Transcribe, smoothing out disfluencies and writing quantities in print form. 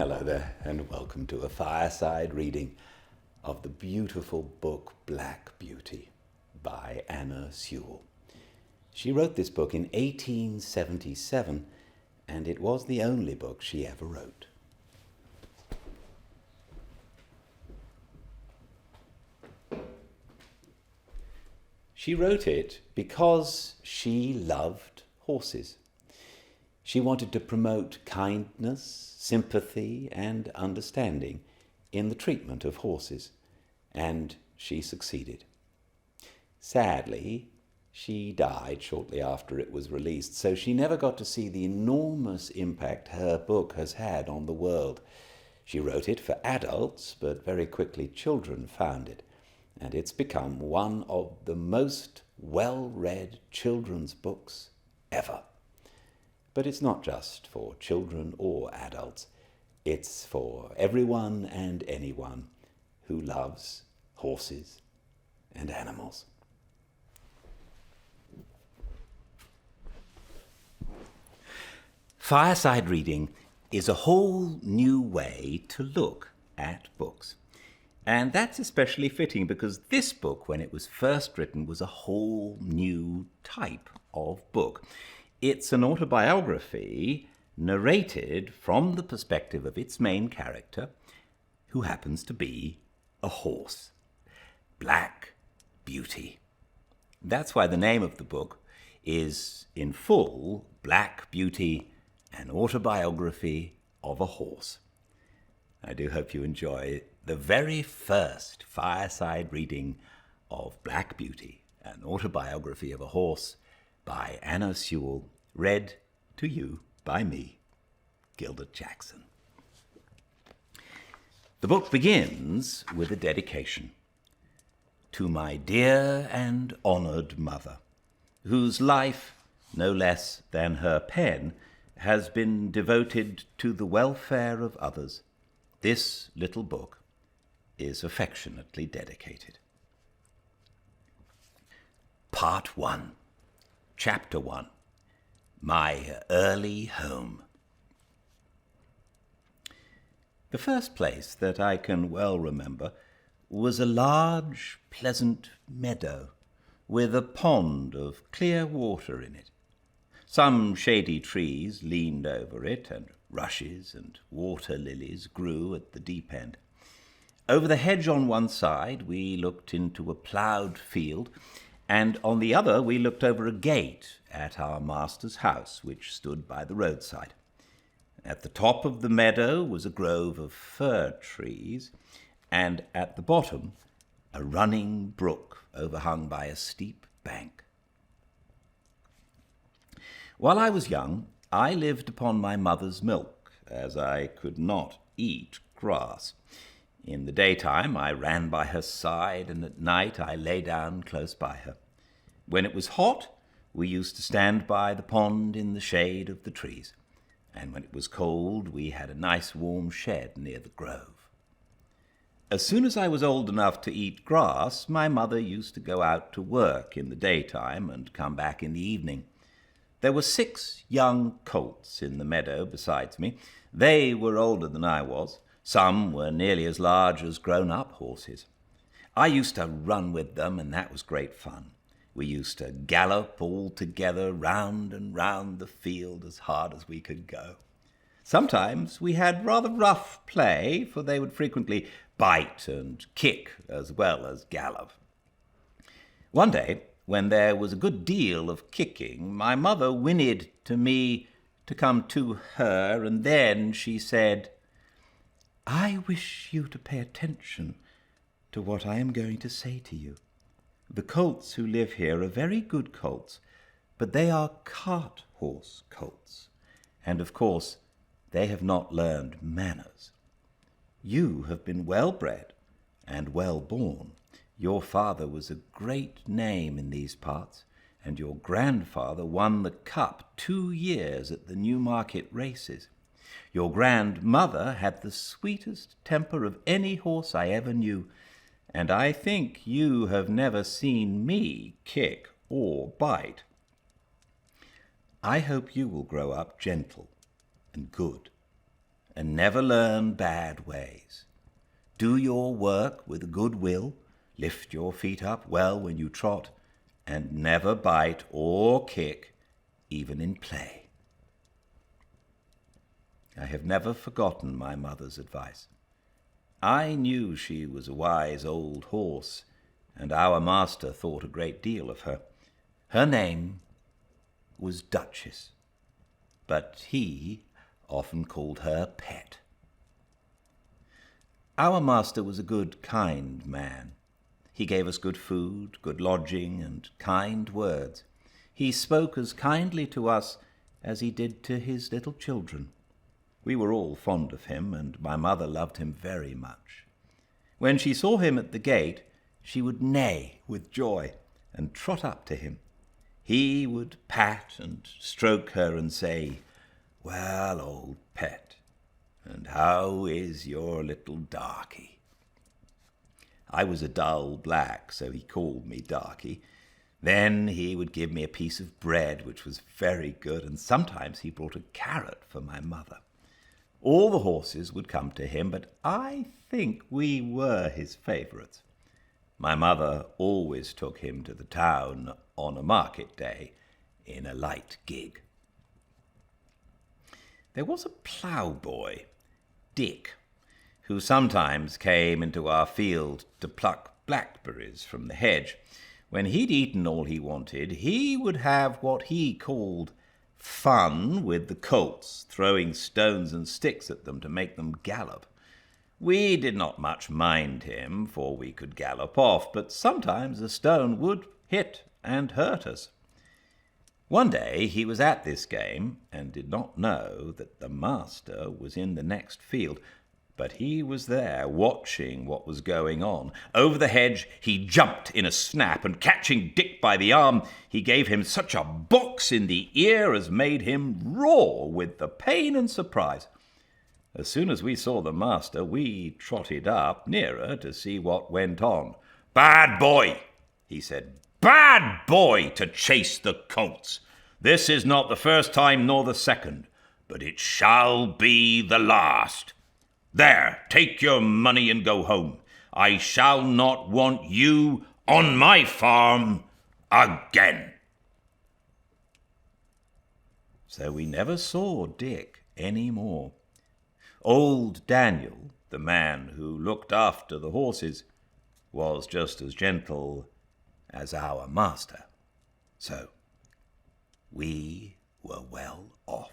Hello there, and welcome to a fireside reading of the beautiful book Black Beauty by Anna Sewell. She wrote this book in 1877, and it was the only book she ever wrote. She wrote it because she loved horses. She wanted to promote kindness, sympathy, and understanding in the treatment of horses, and she succeeded. Sadly, she died shortly after it was released, so she never got to see the enormous impact her book has had on the world. She wrote it for adults, but very quickly children found it, and it's become one of the most well-read children's books ever. But it's not just for children or adults. It's for everyone and anyone who loves horses and animals. Fireside reading is a whole new way to look at books. And that's especially fitting because this book, when it was first written, was a whole new type of book. It's an autobiography narrated from the perspective of its main character, who happens to be a horse. Black Beauty. That's why the name of the book is, in full, Black Beauty, an autobiography of a horse. I do hope you enjoy the very first fireside reading of Black Beauty, an autobiography of a horse, by Anna Sewell, read to you by me, Gildart Jackson. The book begins with a dedication to my dear and honored mother, whose life, no less than her pen, has been devoted to the welfare of others. This little book is affectionately dedicated. Part 1. Chapter 1. My Early Home. The first place that I can well remember was a large, pleasant meadow with a pond of clear water in it. Some shady trees leaned over it, and rushes and water lilies grew at the deep end. Over the hedge on one side we looked into a ploughed field, and on the other we looked over a gate at our master's house, which stood by the roadside. At the top of the meadow was a grove of fir trees, and at the bottom a running brook overhung by a steep bank. While I was young, I lived upon my mother's milk, as I could not eat grass. In the daytime I ran by her side, and at night I lay down close by her. When it was hot, we used to stand by the pond in the shade of the trees, and when it was cold, we had a nice warm shed near the grove. As soon as I was old enough to eat grass, my mother used to go out to work in the daytime and come back in the evening. There were 6 young colts in the meadow besides me. They were older than I was. Some were nearly as large as grown-up horses. I used to run with them, and that was great fun. We used to gallop all together round and round the field as hard as we could go. Sometimes we had rather rough play, for they would frequently bite and kick as well as gallop. One day, when there was a good deal of kicking, my mother whinnied to me to come to her, and then she said, "I wish you to pay attention to what I am going to say to you. The colts who live here are very good colts, but they are cart horse colts, and of course they have not learned manners. You have been well bred and well born. Your father was a great name in these parts, and your grandfather won the cup 2 years at the Newmarket races. Your grandmother had the sweetest temper of any horse I ever knew, and I think you have never seen me kick or bite. I hope you will grow up gentle and good, and never learn bad ways. Do your work with a good will, lift your feet up well when you trot, and never bite or kick, even in play. I have never forgotten my mother's advice. I knew she was a wise old horse, and our master thought a great deal of her. Her name was Duchess, but he often called her Pet. Our master was a good, kind man. He gave us good food, good lodging, and kind words. He spoke as kindly to us as he did to his little children. We were all fond of him, and my mother loved him very much. When she saw him at the gate, she would neigh with joy and trot up to him. He would pat and stroke her and say, "Well, old Pet, and how is your little darky?" I was a dull black, so he called me Darky. Then he would give me a piece of bread, which was very good, and sometimes he brought a carrot for my mother. All the horses would come to him, but I think we were his favourites. My mother always took him to the town on a market day in a light gig. There was a ploughboy, Dick, who sometimes came into our field to pluck blackberries from the hedge. When he'd eaten all he wanted, he would have what he called fun with the colts, throwing stones and sticks at them to make them gallop. We did not much mind him, for we could gallop off, but sometimes a stone would hit and hurt us. One day he was at this game, and did not know that the master was in the next field, but he was there, watching what was going on. Over the hedge he jumped in a snap, and catching Dick by the arm, he gave him such a box in the ear as made him roar with the pain and surprise. As soon as we saw the master, we trotted up nearer to see what went on. "Bad boy," he said, "bad boy to chase the colts. This is not the first time nor the second, but it shall be the last. There, take your money and go home. I shall not want you on my farm again." So we never saw Dick any more. Old Daniel, the man who looked after the horses, was just as gentle as our master. So we were well off.